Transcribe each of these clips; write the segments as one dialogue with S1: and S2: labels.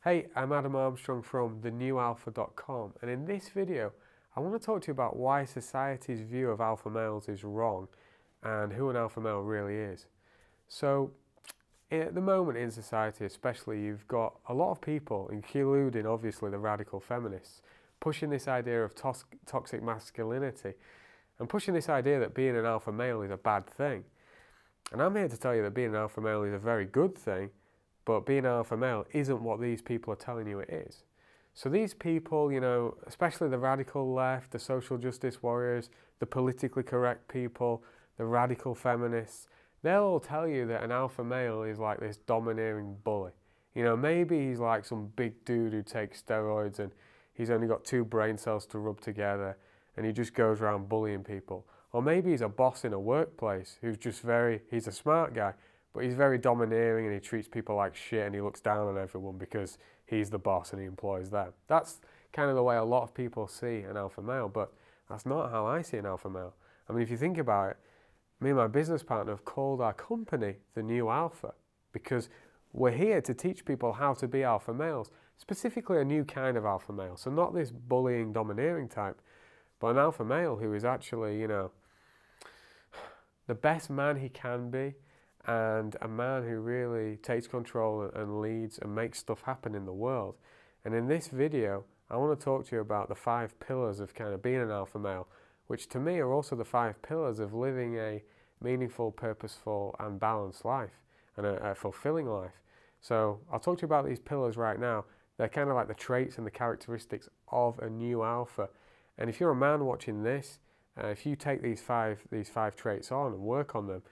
S1: Hey, I'm Adam Armstrong from thenewalpha.com, and in this video I want to talk to you about why society's view of alpha males is wrong and who an alpha male really is. So at the moment in society especially, you've got a lot of people, including obviously the radical feminists, pushing this idea of toxic masculinity and pushing this idea that being an alpha male is a bad thing. And I'm here to tell you that being an alpha male is a very good thing, but being an alpha male isn't what these people are telling you it is. So these people, especially the radical left, the social justice warriors, the politically correct people, the radical feminists, they'll all tell you that an alpha male is like this domineering bully. Maybe he's like some big dude who takes steroids and he's only got 2 brain cells to rub together and he just goes around bullying people. Or maybe he's a boss in a workplace who's just he's a smart guy, but he's very domineering and he treats people like shit and he looks down on everyone because he's the boss and he employs them. That's kind of the way a lot of people see an alpha male, but that's not how I see an alpha male. I mean, if you think about it, me and my business partner have called our company The New Alpha because we're here to teach people how to be alpha males, specifically a new kind of alpha male. So not this bullying, domineering type, but an alpha male who is actually, the best man he can be, and a man who really takes control and leads and makes stuff happen in the world. And in this video, I want to talk to you about the 5 pillars of kind of being an alpha male, which to me are also the 5 pillars of living a meaningful, purposeful and balanced life and a fulfilling life. So I'll talk to you about these pillars right now. They're kind of like the traits and the characteristics of a new alpha. And if you're a man watching this, if you take these five traits on and work on them,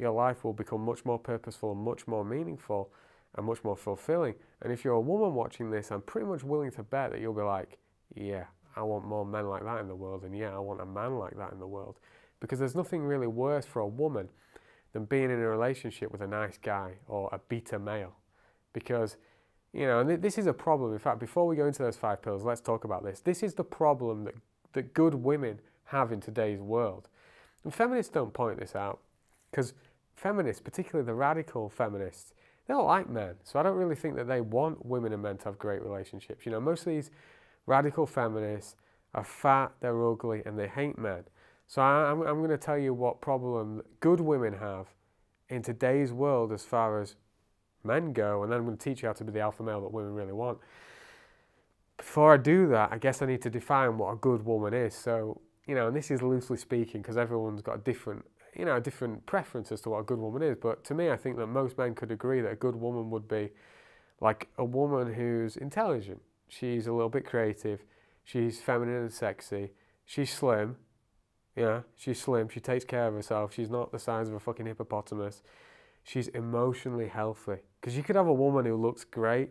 S1: your life will become much more purposeful and much more meaningful and much more fulfilling. And if you're a woman watching this, I'm pretty much willing to bet that you'll be like, yeah, I want more men like that in the world, and yeah, I want a man like that in the world. Because there's nothing really worse for a woman than being in a relationship with a nice guy or a beta male. Because, and this is a problem. In fact, before we go into those 5 pillars, let's talk about this. This is the problem that good women have in today's world. And feminists don't point this out because feminists, particularly the radical feminists, they don't like men. So I don't really think that they want women and men to have great relationships. Most of these radical feminists are fat, they're ugly, and they hate men. So I'm going to tell you what problem good women have in today's world as far as men go, and then I'm going to teach you how to be the alpha male that women really want. Before I do that, I guess I need to define what a good woman is. So, and this is loosely speaking because everyone's got a different preference as to what a good woman is. But to me, I think that most men could agree that a good woman would be like a woman who's intelligent. She's a little bit creative. She's feminine and sexy. She's slim. Yeah, she's slim. She takes care of herself. She's not the size of a fucking hippopotamus. She's emotionally healthy. Because you could have a woman who looks great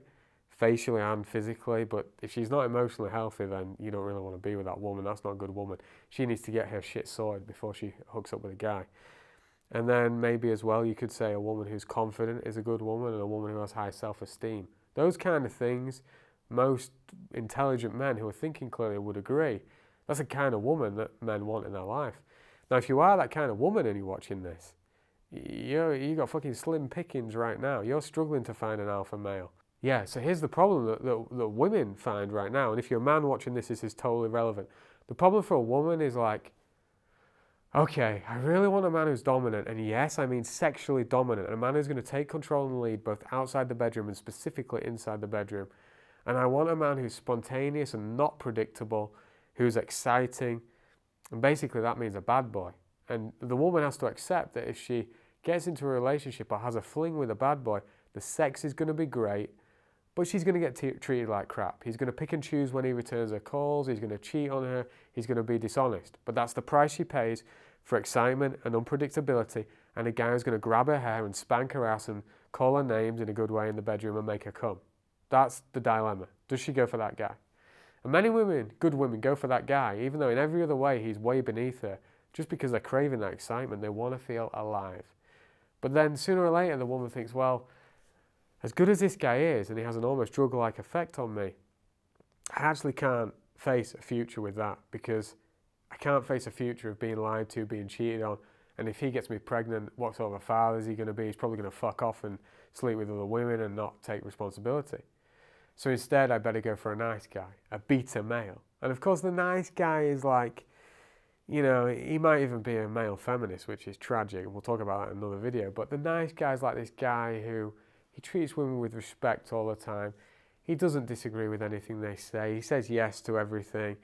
S1: facially and physically, but if she's not emotionally healthy, then you don't really want to be with that woman. That's not a good woman. She needs to get her shit sorted before she hooks up with a guy. And then maybe as well, you could say a woman who's confident is a good woman, and a woman who has high self-esteem. Those kind of things, most intelligent men who are thinking clearly would agree. That's the kind of woman that men want in their life. Now, if you are that kind of woman and you're watching this, you got fucking slim pickings right now. You're struggling to find an alpha male. Yeah, so here's the problem that women find right now, and if you're a man watching this is totally relevant. The problem for a woman is like, okay, I really want a man who's dominant, and yes, I mean sexually dominant, and a man who's going to take control and lead both outside the bedroom and specifically inside the bedroom. And I want a man who's spontaneous and not predictable, who's exciting, and basically that means a bad boy. And the woman has to accept that if she gets into a relationship or has a fling with a bad boy, the sex is going to be great, but she's going to get treated like crap. He's going to pick and choose when he returns her calls. He's going to cheat on her. He's going to be dishonest. But that's the price she pays for excitement and unpredictability. And a guy who's going to grab her hair and spank her ass and call her names in a good way in the bedroom and make her come. That's the dilemma. Does she go for that guy? And many women, good women, go for that guy, even though in every other way he's way beneath her, just because they're craving that excitement. They want to feel alive. But then sooner or later the woman thinks, well, as good as this guy is, and he has an almost drug-like effect on me, I actually can't face a future with that, because I can't face a future of being lied to, being cheated on, and if he gets me pregnant, what sort of a father is he going to be? He's probably going to fuck off and sleep with other women and not take responsibility. So instead, I better go for a nice guy, a beta male. And of course, the nice guy is like, you know, he might even be a male feminist, which is tragic. We'll talk about that in another video. But the nice guy is like this guy who he treats women with respect all the time. He doesn't disagree with anything they say. He says yes to everything.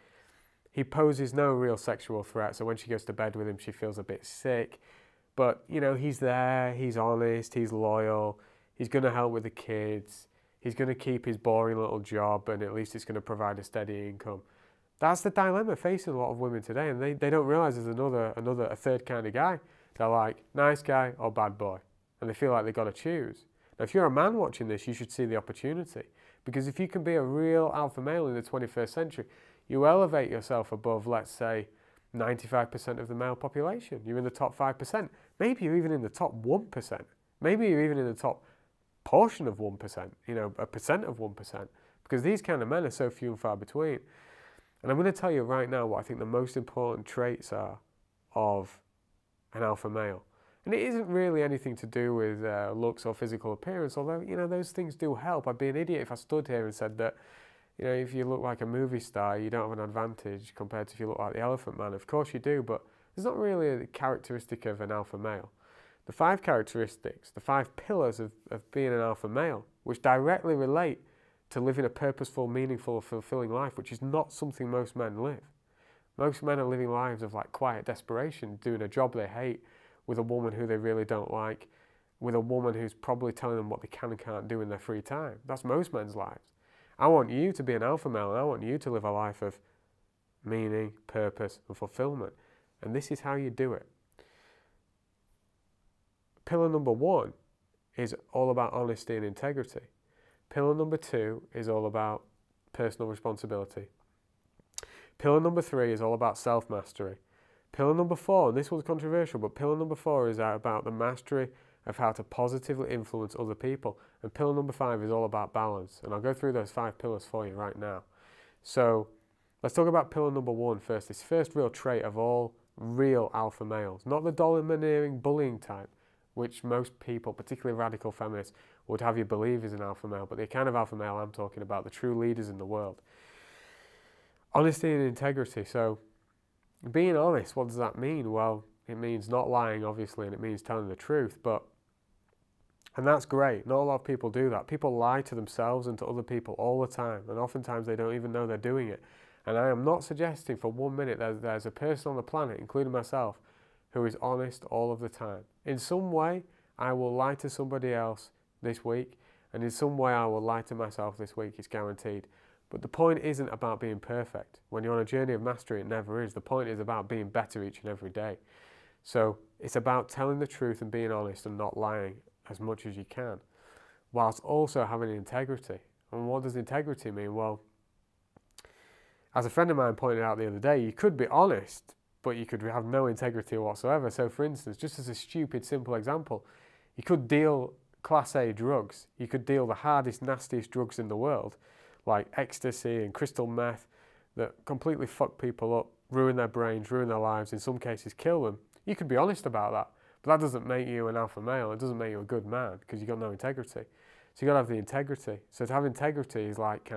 S1: He poses no real sexual threat. So when she goes to bed with him, she feels a bit sick. But, you know, he's there. He's honest. He's loyal. He's going to help with the kids. He's going to keep his boring little job, and at least it's going to provide a steady income. That's the dilemma facing a lot of women today, and they don't realise there's a third kind of guy. They're like, nice guy or bad boy, and they feel like they've got to choose. Now, if you're a man watching this, you should see the opportunity, because if you can be a real alpha male in the 21st century, you elevate yourself above, let's say, 95% of the male population. You're in the top 5%. Maybe you're even in the top 1%. Maybe you're even in the top portion of 1%, you know, a percent of 1%, because these kind of men are so few and far between. And I'm going to tell you right now what I think the most important traits are of an alpha male. And it isn't really anything to do with looks or physical appearance, although, you know, those things do help. I'd be an idiot if I stood here and said that, you know, if you look like a movie star, you don't have an advantage compared to if you look like the Elephant Man. Of course you do, but it's not really a characteristic of an alpha male. The 5 characteristics, the 5 pillars of being an alpha male, which directly relate to living a purposeful, meaningful, fulfilling life, which is not something most men live. Most men are living lives of like quiet desperation, doing a job they hate, with a woman who they really don't like, with a woman who's probably telling them what they can and can't do in their free time. That's most men's lives. I want you to be an alpha male, and I want you to live a life of meaning, purpose, and fulfillment. And this is how you do it. Pillar number 1 is all about honesty and integrity. Pillar number 2 is all about personal responsibility. Pillar number 3 is all about self-mastery. Pillar number 4, and this was controversial, but pillar number 4 is about the mastery of how to positively influence other people. And pillar number 5 is all about balance. And I'll go through those 5 pillars for you right now. So let's talk about pillar number 1 first. This first real trait of all real alpha males, not the domineering, bullying type, which most people, particularly radical feminists, would have you believe is an alpha male, but the kind of alpha male I'm talking about, the true leaders in the world. Honesty and integrity. So being honest, what does that mean? Well, it means not lying, obviously, and it means telling the truth, and that's great. Not a lot of people do that. People lie to themselves and to other people all the time, and oftentimes they don't even know they're doing it. And I am not suggesting for 1 minute that there's a person on the planet, including myself, who is honest all of the time. In some way, I will lie to somebody else this week, and in some way I will lie to myself this week, it's guaranteed. But the point isn't about being perfect. When you're on a journey of mastery, it never is. The point is about being better each and every day. So it's about telling the truth and being honest and not lying as much as you can, whilst also having integrity. And what does integrity mean? Well, as a friend of mine pointed out the other day, you could be honest, but you could have no integrity whatsoever. So for instance, just as a stupid, simple example, you could deal Class A drugs. You could deal the hardest, nastiest drugs in the world, like ecstasy and crystal meth, that completely fuck people up, ruin their brains, ruin their lives, in some cases kill them. You could be honest about that, but that doesn't make you an alpha male. It doesn't make you a good man, because you've got no integrity. So you've got to have the integrity. So to have integrity is like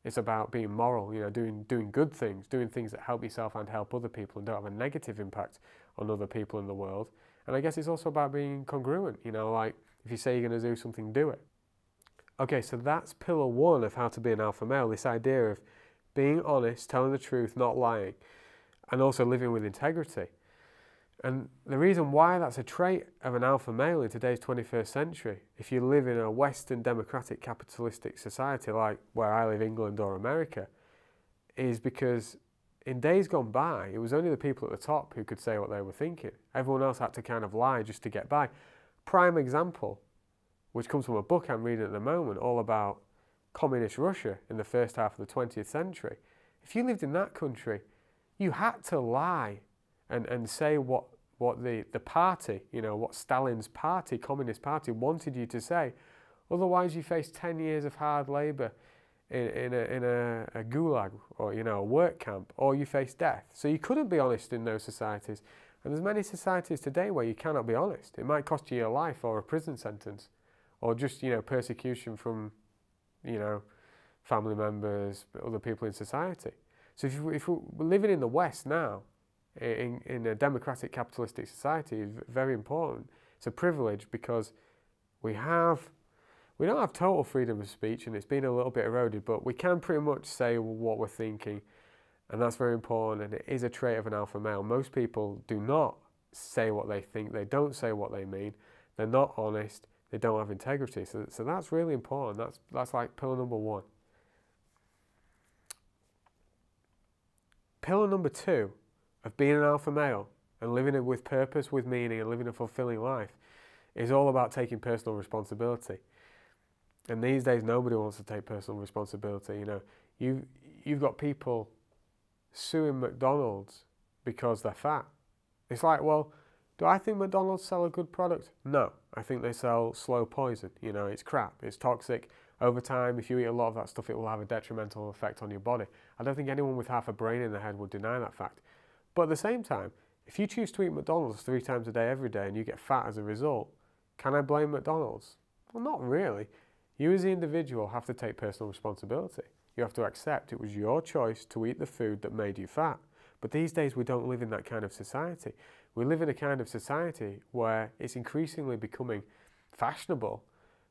S1: it's about being moral, you know, doing good things, doing things that help yourself and help other people and don't have a negative impact on other people in the world. And I guess it's also about being congruent, you know, like if you say you're going to do something, do it. Okay, so that's pillar 1 of how to be an alpha male, this idea of being honest, telling the truth, not lying, and also living with integrity. And the reason why that's a trait of an alpha male in today's 21st century, if you live in a Western democratic capitalistic society like where I live, England or America, is because in days gone by, it was only the people at the top who could say what they were thinking. Everyone else had to kind of lie just to get by. Prime example, which comes from a book I'm reading at the moment, all about communist Russia in the first half of the 20th century. If you lived in that country, you had to lie and say what the party, you know, what Stalin's party, Communist Party, wanted you to say. Otherwise, you face 10 years of hard labour in a gulag, or, you know, a work camp, or you face death. So you couldn't be honest in those societies. And there's many societies today where you cannot be honest. It might cost you your life or a prison sentence, or just, you know, persecution from, you know, family members, other people in society. So if we're living in the West now, in a democratic capitalistic society, is very important. It's a privilege because we don't have total freedom of speech, and it's been a little bit eroded, but we can pretty much say what we're thinking, and that's very important, and it is a trait of an alpha male. Most people do not say what they think, they don't say what they mean, they're not honest, they don't have integrity. So that's really important. That's like pillar number one. Pillar number two of being an alpha male and living it with purpose, with meaning, and living a fulfilling life is all about taking personal responsibility. And these days, nobody wants to take personal responsibility. You've got people suing McDonald's because they're fat. It's like, well, do I think McDonald's sell a good product? No, I think they sell slow poison. It's crap, it's toxic. Over time, if you eat a lot of that stuff, it will have a detrimental effect on your body. I don't think anyone with half a brain in their head would deny that fact. But at the same time, if you choose to eat McDonald's 3 times a day every day and you get fat as a result, can I blame McDonald's? Well, not really. You as the individual have to take personal responsibility. You have to accept it was your choice to eat the food that made you fat. But these days we don't live in that kind of society. We live in a kind of society where it's increasingly becoming fashionable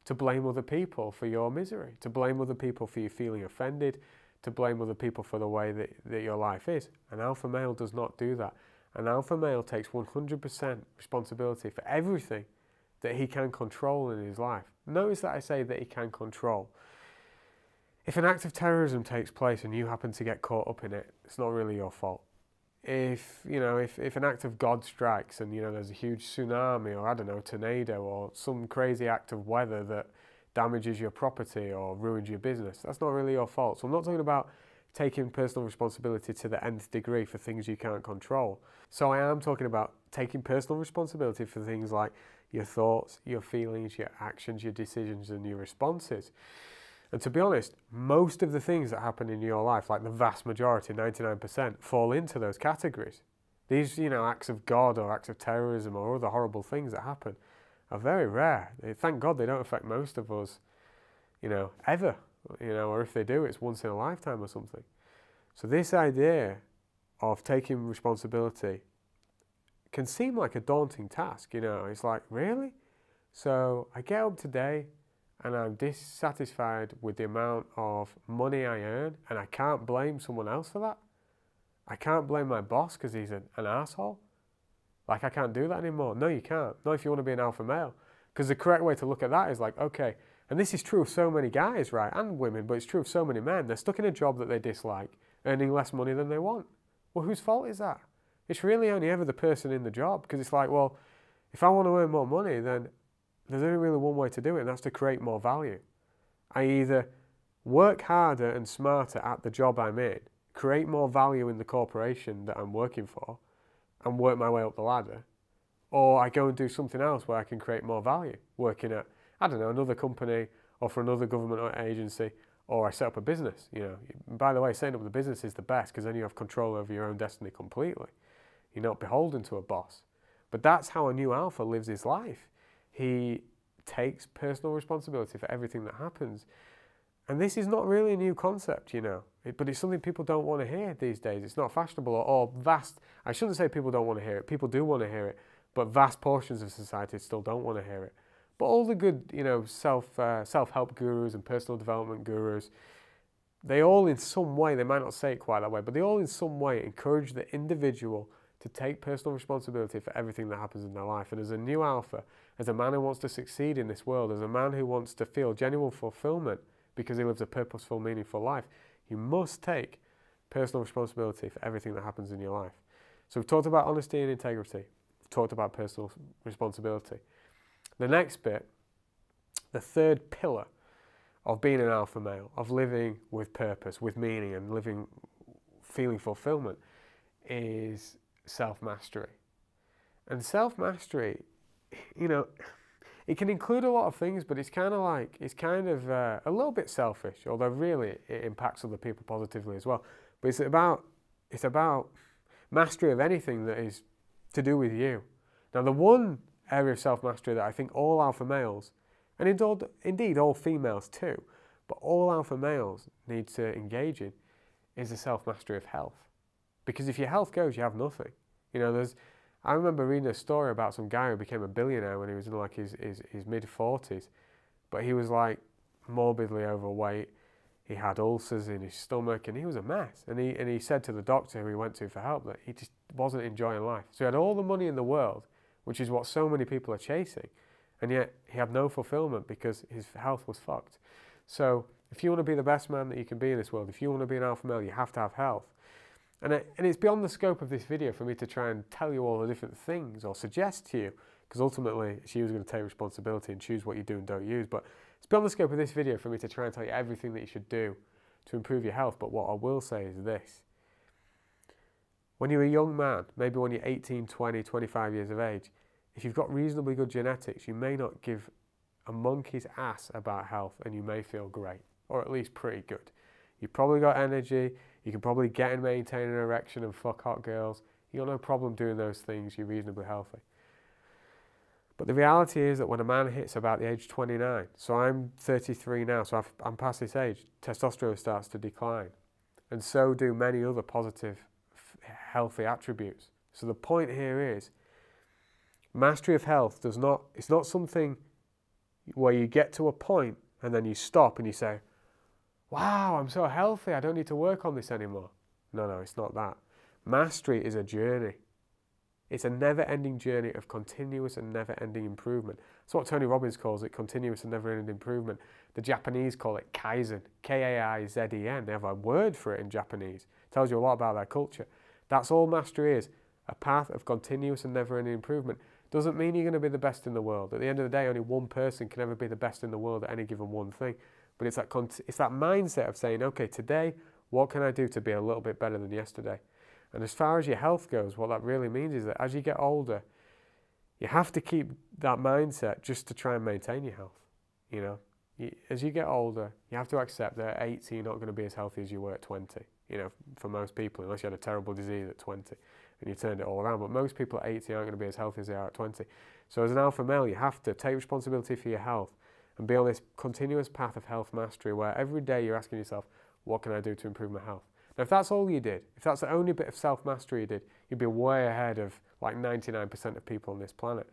S1: to blame other people for your misery, to blame other people for you feeling offended, to blame other people for the way that your life is. An alpha male does not do that. An alpha male takes 100% responsibility for everything that he can control in his life. Notice that I say that he can control. If an act of terrorism takes place and you happen to get caught up in it, it's not really your fault. If an act of God strikes and there's a huge tsunami or I don't know, tornado or some crazy act of weather that damages your property or ruins your business, that's not really your fault. So I'm not talking about taking personal responsibility to the nth degree for things you can't control. So I am talking about taking personal responsibility for things like your thoughts, your feelings, your actions, your decisions, and your responses. And to be honest, most of the things that happen in your life, like the vast majority, 99%, fall into those categories. These, acts of God or acts of terrorism or other horrible things that happen are very rare. Thank God they don't affect most of us, ever. Or if they do, it's once in a lifetime or something. So this idea of taking responsibility can seem like a daunting task, It's like, really? So I get up today and I'm dissatisfied with the amount of money I earn and I can't blame someone else for that? I can't blame my boss because he's an asshole? Like, I can't do that anymore? No, you can't. Not if you want to be an alpha male. Because the correct way to look at that is like, okay, and this is true of so many guys, right, and women, but it's true of so many men. They're stuck in a job that they dislike, earning less money than they want. Well, whose fault is that? It's really only ever the person in the job, because it's like, well, if I want to earn more money, then there's only really one way to do it, and that's to create more value. I either work harder and smarter at the job I'm in, create more value in the corporation that I'm working for, and work my way up the ladder, or I go and do something else where I can create more value, working at, I don't know, another company or for another government agency, or I set up a business. By the way, setting up the business is the best because then you have control over your own destiny completely. You're not beholden to a boss. But that's how a new alpha lives his life. He takes personal responsibility for everything that happens. And this is not really a new concept, but it's something people don't want to hear these days. It's not fashionable or vast. I shouldn't say people don't want to hear it. People do want to hear it, but vast portions of society still don't want to hear it. But all the good, self-help gurus and personal development gurus, they all in some way, they might not say it quite that way, but they all in some way encourage the individual to take personal responsibility for everything that happens in their life. And as a new alpha, as a man who wants to succeed in this world, as a man who wants to feel genuine fulfillment because he lives a purposeful, meaningful life, you must take personal responsibility for everything that happens in your life. So we've talked about honesty and integrity. We've talked about personal responsibility. The next bit, the third pillar of being an alpha male, of living with purpose, with meaning, and feeling fulfillment, is self-mastery. And self-mastery, it can include a lot of things, but it's kind of a little bit selfish, although really it impacts other people positively as well. But it's about mastery of anything that is to do with you. Now, the one area of self-mastery that I think all alpha males, and indeed all females too, But all alpha males need to engage in is the self-mastery of health. Because if your health goes, you have nothing. You know, I remember reading a story about some guy who became a billionaire when he was in like his mid-40s. But he was like morbidly overweight. He had ulcers in his stomach and he was a mess. And he said to the doctor who he went to for help that he just wasn't enjoying life. So he had all the money in the world, which is what so many people are chasing. And yet he had no fulfillment because his health was fucked. So if you want to be the best man that you can be in this world, if you want to be an alpha male, you have to have health. And it's beyond the scope of this video for me to try and tell you all the different things or suggest to you, because ultimately it's you who's going to take responsibility and choose what you do and don't use. But it's beyond the scope of this video for me to try and tell you everything that you should do to improve your health. But what I will say is this. When you're a young man, maybe when you're 18, 20, 25 years of age, if you've got reasonably good genetics, you may not give a monkey's ass about health and you may feel great, or at least pretty good. You've probably got energy, you can probably get and maintain an erection and fuck hot girls. You've got no problem doing those things, you're reasonably healthy. But the reality is that when a man hits about the age 29, so I'm 33 now, so I'm past this age, testosterone starts to decline. And so do many other positive, healthy attributes. So the point here is, mastery of health it's not something where you get to a point and then you stop and you say, wow, I'm so healthy, I don't need to work on this anymore. No, it's not that. Mastery is a journey. It's a never-ending journey of continuous and never-ending improvement. That's what Tony Robbins calls it, continuous and never-ending improvement. The Japanese call it Kaizen, K-A-I-Z-E-N. They have a word for it in Japanese. It tells you a lot about their culture. That's all mastery is, a path of continuous and never-ending improvement. Doesn't mean you're going to be the best in the world. At the end of the day, only one person can ever be the best in the world at any given one thing. But it's that mindset of saying, okay, today, what can I do to be a little bit better than yesterday? And as far as your health goes, what that really means is that as you get older, you have to keep that mindset just to try and maintain your health. You know, as you get older, you have to accept that at 80, you're not going to be as healthy as you were at 20. You know, for most people, unless you had a terrible disease at 20 and you turned it all around. But most people at 80 aren't going to be as healthy as they are at 20. So as an alpha male, you have to take responsibility for your health and be on this continuous path of health mastery where every day you're asking yourself, what can I do to improve my health? Now, if that's all you did, if that's the only bit of self-mastery you did, you'd be way ahead of like 99% of people on this planet.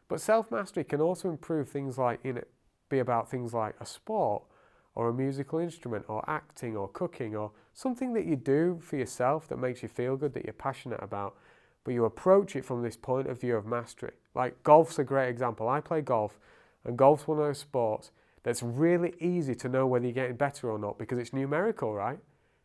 S1: But self-mastery can also improve things like, be about things like a sport or a musical instrument or acting or cooking or something that you do for yourself that makes you feel good, that you're passionate about, but you approach it from this point of view of mastery. Like golf's a great example. I play golf, and golf's one of those sports that's really easy to know whether you're getting better or not because it's numerical, right?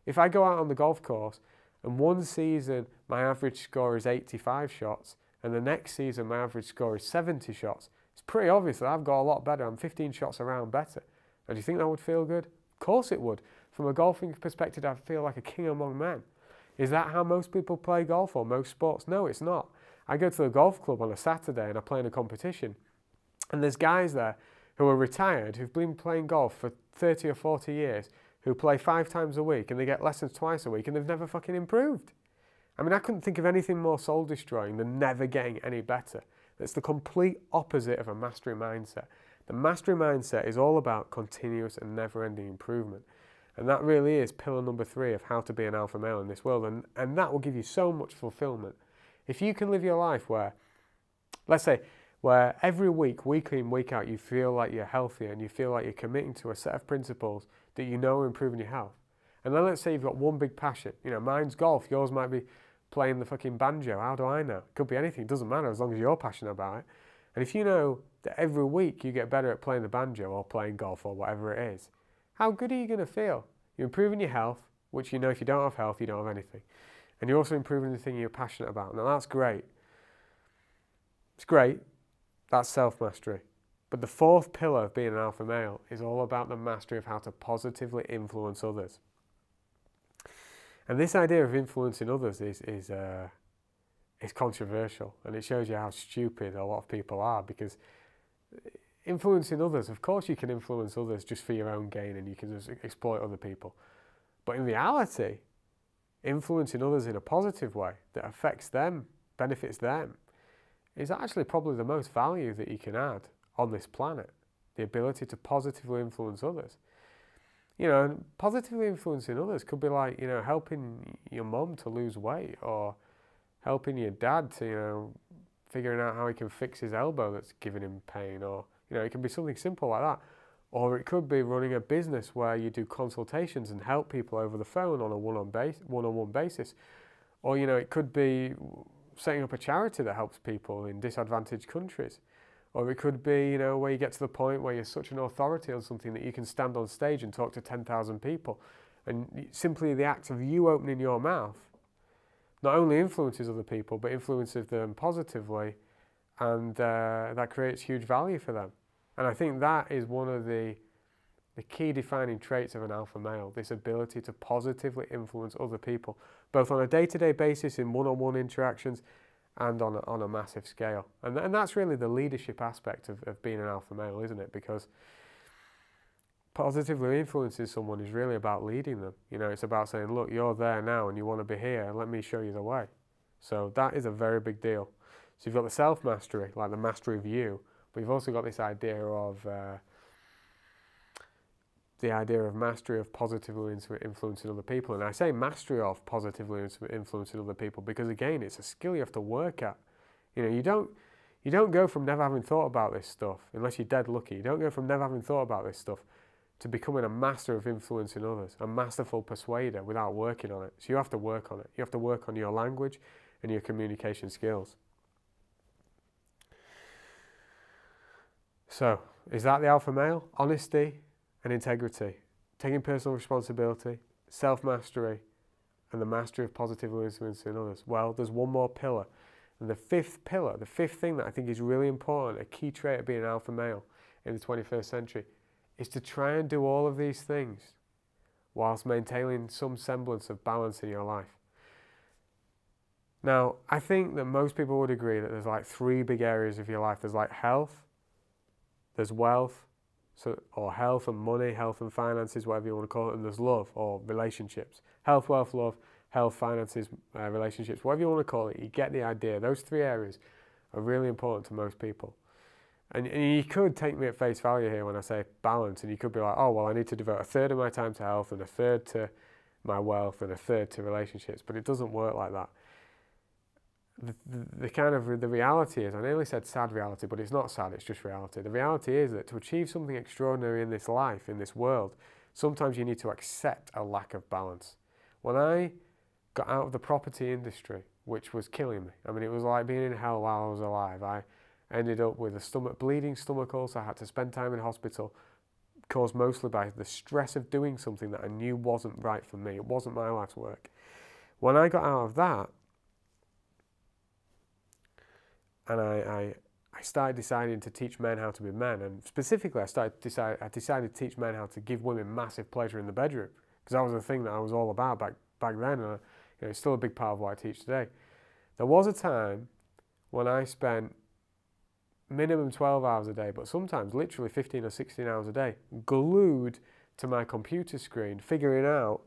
S1: If I go out on the golf course and one season my average score is 85 shots and the next season my average score is 70 shots, it's pretty obvious that I've got a lot better. I'm 15 shots around better. And do you think that would feel good? Of course it would. From a golfing perspective, I feel like a king among men. Is that how most people play golf or most sports? No, it's not. I go to the golf club on a Saturday and I play in a competition. And there's guys there who are retired, who've been playing golf for 30 or 40 years, who play 5 times a week and they get lessons twice a week and they've never fucking improved. I mean, I couldn't think of anything more soul-destroying than never getting any better. It's the complete opposite of a mastery mindset. The mastery mindset is all about continuous and never-ending improvement. And that really is pillar number 3 of how to be an alpha male in this world. And that will give you so much fulfillment. If you can live your life where, let's say, where every week, week in, week out, you feel like you're healthier and you feel like you're committing to a set of principles that you know are improving your health. And then let's say you've got one big passion. You know, mine's golf, yours might be playing the fucking banjo. How do I know? It could be anything, it doesn't matter as long as you're passionate about it. And if you know that every week you get better at playing the banjo or playing golf or whatever it is, how good are you going to feel? You're improving your health, which you know if you don't have health, you don't have anything. And you're also improving the thing you're passionate about. Now that's great. It's great. That's self-mastery. But the 4th pillar of being an alpha male is all about the mastery of how to positively influence others. And this idea of influencing others is controversial, and it shows you how stupid a lot of people are, because influencing others, of course you can influence others just for your own gain and you can just exploit other people. But in reality, influencing others in a positive way that affects them, benefits them, is actually probably the most value that you can add on this planet. The ability to positively influence others. You know, and positively influencing others could be like, you know, helping your mum to lose weight, or helping your dad to, you know, figuring out how he can fix his elbow that's giving him pain, or, you know, it can be something simple like that. Or it could be running a business where you do consultations and help people over the phone on a one-on-one basis. Or, you know, it could be setting up a charity that helps people in disadvantaged countries. Or it could be, you know, where you get to the point where you're such an authority on something that you can stand on stage and talk to 10,000 people. And simply the act of you opening your mouth not only influences other people, but influences them positively, and that creates huge value for them. And I think that is one of the key defining traits of an alpha male, this ability to positively influence other people, both on a day-to-day basis in one-on-one interactions and on a massive scale. And that's really the leadership aspect of being an alpha male, isn't it? Because positively influencing someone is really about leading them. You know, it's about saying, look, you're there now and you want to be here, let me show you the way. So that is a very big deal. So you've got the self-mastery, like the mastery of you, but you've also got this idea of mastery of positively influencing other people. And I say mastery of positively influencing other people because, again, it's a skill you have to work at. You know, you don't go from never having thought about this stuff, unless you're dead lucky. You don't go from never having thought about this stuff to becoming a master of influencing others, a masterful persuader, without working on it. So you have to work on it. You have to work on your language and your communication skills. So, is that the alpha male? Honesty and integrity, taking personal responsibility, self-mastery, and the mastery of positively influencing others. Well, there's one more pillar. And the fifth pillar, the fifth thing that I think is really important, a key trait of being an alpha male in the 21st century, is to try and do all of these things whilst maintaining some semblance of balance in your life. Now, I think that most people would agree that there's like three big areas of your life. There's like health, there's wealth, or health and money, health and finances, whatever you want to call it, and there's love or relationships. Health, wealth, love, health, finances, relationships, whatever you want to call it, you get the idea. Those three areas are really important to most people. And you could take me at face value here when I say balance, and you could be like, oh, well, I need to devote a third of my time to health and a third to my wealth and a third to relationships, but it doesn't work like that. The reality is, I nearly said sad reality, but it's not sad, it's just reality. The reality is that to achieve something extraordinary in this life, in this world, sometimes you need to accept a lack of balance. When I got out of the property industry, which was killing me, I mean, it was like being in hell while I was alive. I ended up with a bleeding stomach ulcer. I had to spend time in hospital, caused mostly by the stress of doing something that I knew wasn't right for me. It wasn't my life's work. When I got out of that, and I started deciding to teach men how to be men, and specifically I decided to teach men how to give women massive pleasure in the bedroom, because that was the thing that I was all about back then, and it's still a big part of what I teach today. There was a time when I spent minimum 12 hours a day, but sometimes literally 15 or 16 hours a day, glued to my computer screen, figuring out,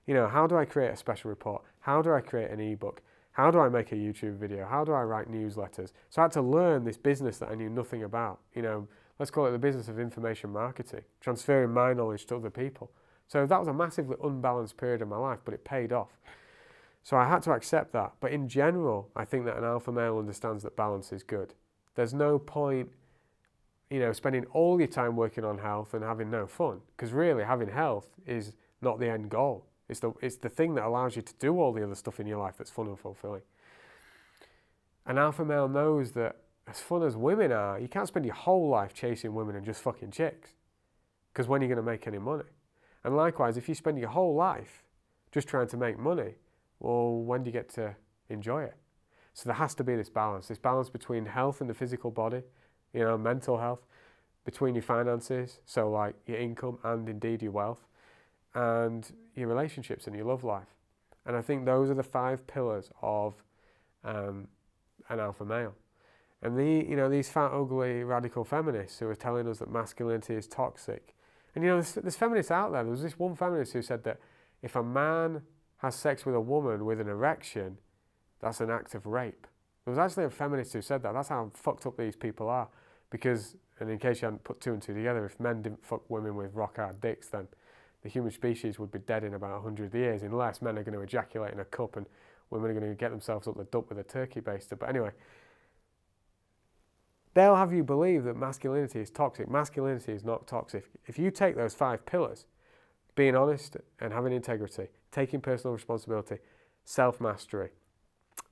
S1: you know, how do I create a special report? How do I create an ebook? How do I make a YouTube video? How do I write newsletters? So I had to learn this business that I knew nothing about. You know, let's call it the business of information marketing, transferring my knowledge to other people. So that was a massively unbalanced period of my life, but it paid off. So I had to accept that. But in general, I think that an alpha male understands that balance is good. There's no point, you know, spending all your time working on health and having no fun, because really having health is not the end goal. It's the thing that allows you to do all the other stuff in your life that's fun and fulfilling. An alpha male knows that as fun as women are, you can't spend your whole life chasing women and just fucking chicks, because when are you going to make any money? And likewise, if you spend your whole life just trying to make money, well, when do you get to enjoy it? So there has to be this balance between health and the physical body, you know, mental health, between your finances, so like your income and indeed your wealth, and your relationships and your love life. And I think those are the 5 pillars of an alpha male. And these fat, ugly, radical feminists who are telling us that masculinity is toxic. And you know, there's feminists out there. There was this one feminist who said that if a man has sex with a woman with an erection, that's an act of rape. There was actually a feminist who said that. That's how fucked up these people are. Because, and in case you hadn't put 2 and 2 together, if men didn't fuck women with rock hard dicks, then the human species would be dead in about 100 years unless men are going to ejaculate in a cup and women are going to get themselves up the duck with a turkey baster. But anyway, they'll have you believe that masculinity is toxic. Masculinity is not toxic. If you take those 5 pillars, being honest and having integrity, taking personal responsibility, self-mastery,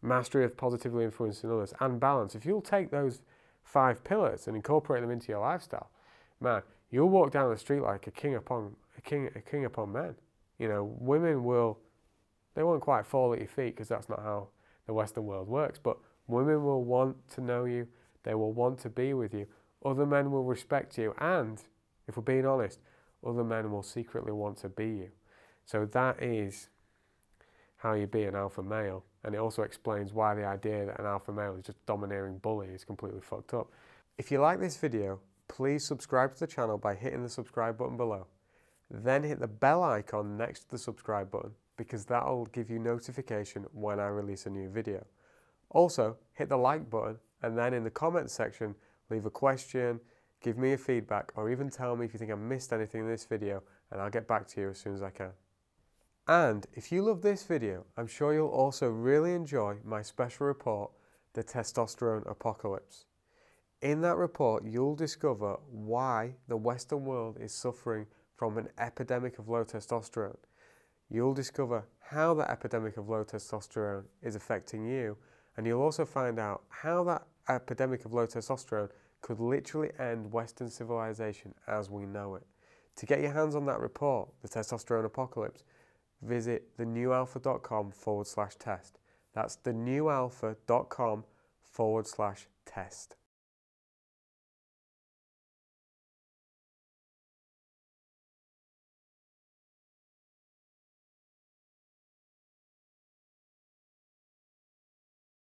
S1: mastery of positively influencing others, and balance, if you'll take those 5 pillars and incorporate them into your lifestyle, man, you'll walk down the street like a king upon men. You know, women they won't quite fall at your feet because that's not how the Western world works, but women will want to know you, they will want to be with you, other men will respect you, and if we're being honest, other men will secretly want to be you. So that is how you be an alpha male, and it also explains why the idea that an alpha male is just domineering bully is completely fucked up. If you like this video, please subscribe to the channel by hitting the subscribe button below. Then hit the bell icon next to the subscribe button, because that'll give you notification when I release a new video. Also, hit the like button, and then in the comments section, leave a question, give me a feedback, or even tell me if you think I missed anything in this video, and I'll get back to you as soon as I can. And if you love this video, I'm sure you'll also really enjoy my special report, The Testosterone Apocalypse. In that report, you'll discover why the Western world is suffering from an epidemic of low testosterone. You'll discover how the epidemic of low testosterone is affecting you, and you'll also find out how that epidemic of low testosterone could literally end Western civilization as we know it. To get your hands on that report, The Testosterone Apocalypse, visit thenewalpha.com/test. That's thenewalpha.com/test.